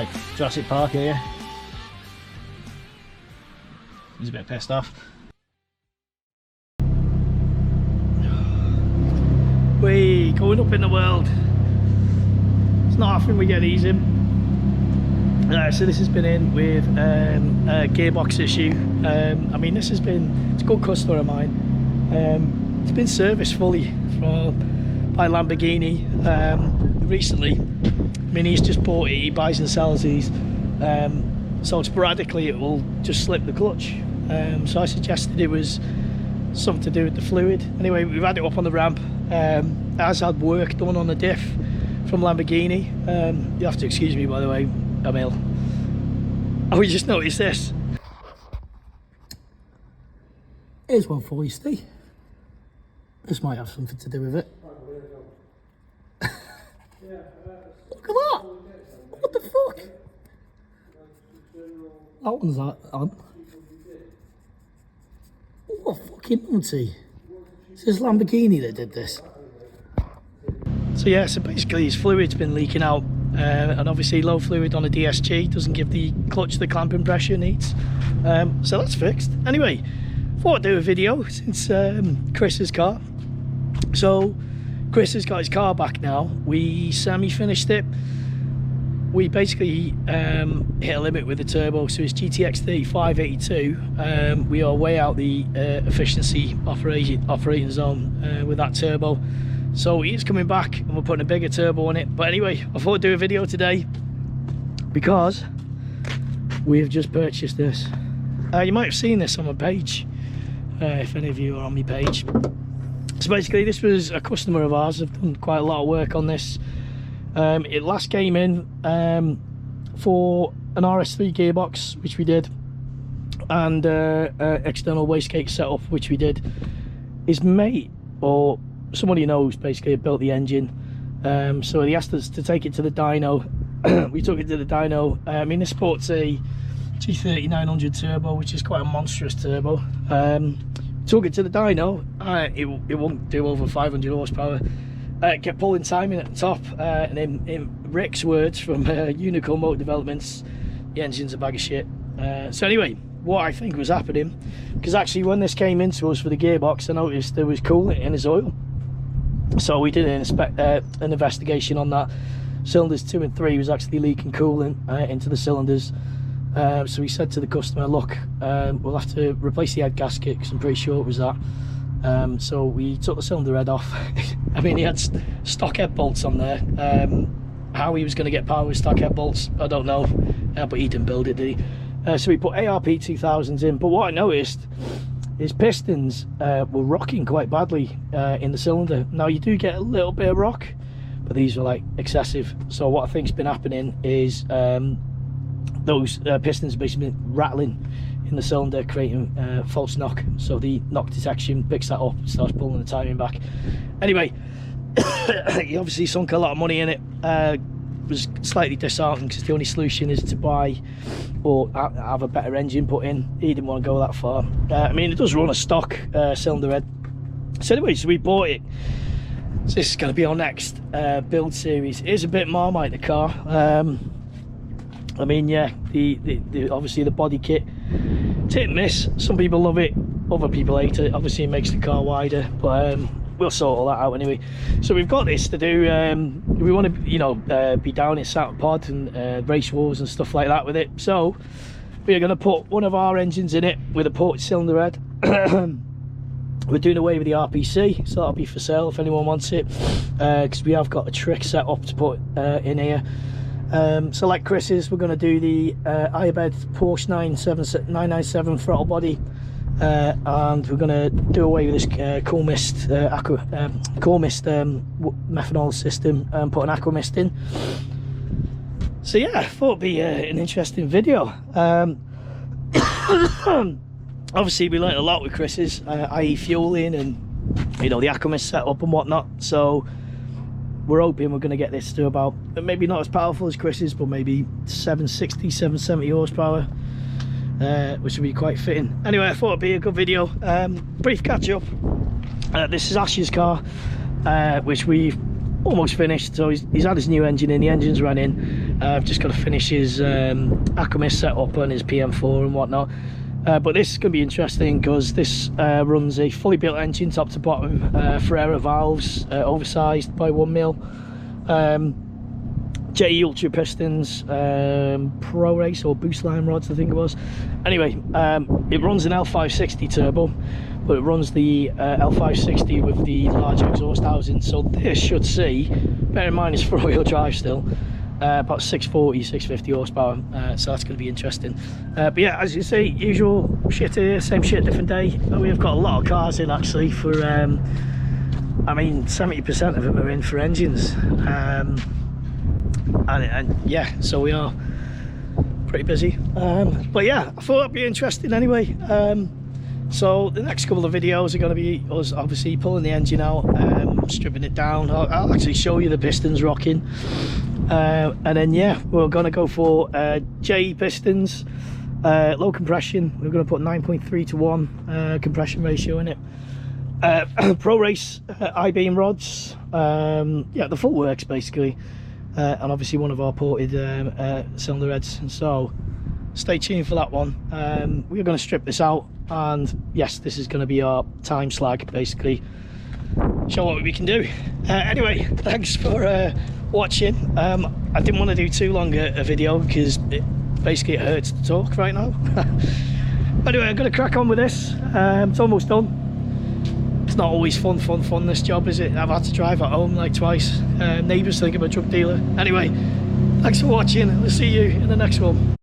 like Jurassic Park here. He's a bit pissed off. We going up in the world. It's not often we get these in. So this has been in with a gearbox issue. I mean, it's a good customer of mine. It's been serviced fully by Lamborghini recently. I mean, he's just bought it, he buys and sells these. So sporadically it will just slip the clutch. So I suggested it was something to do with the fluid. Anyway, we've had it up on the ramp. It has had work done on the diff from Lamborghini. You have to excuse me, by the way, I'm ill. Oh, we just noticed this. Here's one for you, Steve. This might have something to do with it. Look at that! What the fuck? That one's on. What fucking numpty? It's this Lamborghini that did this. So yeah, so basically his fluid's been leaking out, and obviously low fluid on a DSG doesn't give the clutch the clamping pressure it needs. So that's fixed. Anyway, thought I'd do a video since Chris's car. So Chris has got his car back now. We semi-finished it. We basically hit a limit with the turbo, so it's GTX 3582. We are way out the efficiency operating zone with that turbo. So he's coming back and we're putting a bigger turbo on it. But anyway, I thought I'd do a video today because we've just purchased this. You might have seen this on my page, if any of you are on my page. So basically this was a customer of ours. I've done quite a lot of work on this. It last came in for an RS3 gearbox, which we did, and external wastegate setup, which we did. His mate, or somebody he knows, basically built the engine. So he asked us to take it to the dyno. We took it to the dyno. I mean, this sports a G3900 turbo, which is quite a monstrous turbo. Took it to the dyno. It won't do over 500 horsepower. Kept pulling timing at the top, and in Rick's words from Unicorn Motor Developments, the engine's a bag of shit. So anyway, what I think was happening, because actually when this came into us for the gearbox, I noticed there was coolant in his oil. So we did an investigation on that. Cylinders 2 and 3 was actually leaking coolant into the cylinders. So we said to the customer, look, we'll have to replace the head gasket because I'm pretty sure it was that. So we took the cylinder head off. I mean, he had stock head bolts on there. How he was going to get power with stock head bolts, I don't know, but he didn't build it, did he? So we put ARP 2000s in. But what I noticed, his pistons were rocking quite badly in the cylinder. Now you do get a little bit of rock, but these were like excessive. So what I think's been happening is those pistons basically been rattling in the cylinder, creating false knock. So the knock detection picks that up and starts pulling the timing back. Anyway, he obviously sunk a lot of money in it. Was slightly disheartened because the only solution is to buy or have a better engine put in. He didn't want to go that far. I mean, it does run a stock cylinder head. So anyway, so we bought it. So this is going to be our next build series. It is a bit Marmite, the car. I mean, yeah, the obviously the body kit, it's hit and miss. Some people love it, other people hate it. Obviously it makes the car wider, but we'll sort all that out anyway. So we've got this to do. We want to, you know, be down in Saturn Pod and race wars and stuff like that with it. So we are going to put one of our engines in it with a ported cylinder head. We're doing away with the RPC, so that'll be for sale if anyone wants it, because we have got a trick set up to put in here. So like Chris's, we're going to do the Iobed Porsche 997 throttle body, and we're going to do away with this Cool Mist methanol system and put an Aqua Mist in. So yeah, I thought it'd be an interesting video. Obviously we learnt a lot with Chris's, i.e. fueling and, you know, the Aqua Mist setup and whatnot. So we're hoping we're going to get this to about, maybe not as powerful as Chris's, but maybe 760, 770 horsepower, which would be quite fitting. Anyway, I thought it'd be a good video. Brief catch up. This is Ash's car, which we've almost finished. So he's had his new engine in, the engine's run in. I've just got to finish his Acomist setup on his PM4 and whatnot. But this is going to be interesting because this runs a fully built engine top to bottom, Ferrera valves, oversized by 1mm, JE Ultra pistons, Pro Race or Boost Line rods I think it was. Anyway, it runs an L560 turbo, but it runs the L560 with the large exhaust housing, so this should see, bear in mind it's 4-wheel drive still, about 640, 650 horsepower, so that's going to be interesting. But yeah, as you see, usual shit here, same shit, different day. We've got a lot of cars in actually for, I mean, 70% of them are in for engines. And yeah, so we are pretty busy. But yeah, I thought it'd be interesting anyway. So the next couple of videos are going to be us obviously pulling the engine out, stripping it down. I'll actually show you the pistons rocking. And then yeah, we're going to go for JE pistons, low compression. We're going to put 9.3 to 1 compression ratio in it. Pro Race I-beam rods, yeah, the full works basically. And obviously one of our ported cylinder heads. So stay tuned for that one. We're going to strip this out, and yes, this is going to be our time slag basically, show what we can do. Anyway, thanks for watching. I didn't want to do too long a video because it hurts to talk right now. Anyway, I'm going to crack on with this. It's almost done. It's not always fun this job, is it? I've had to drive at home like twice. Neighbours think I'm a drug dealer. Anyway, thanks for watching. We'll see you in the next one.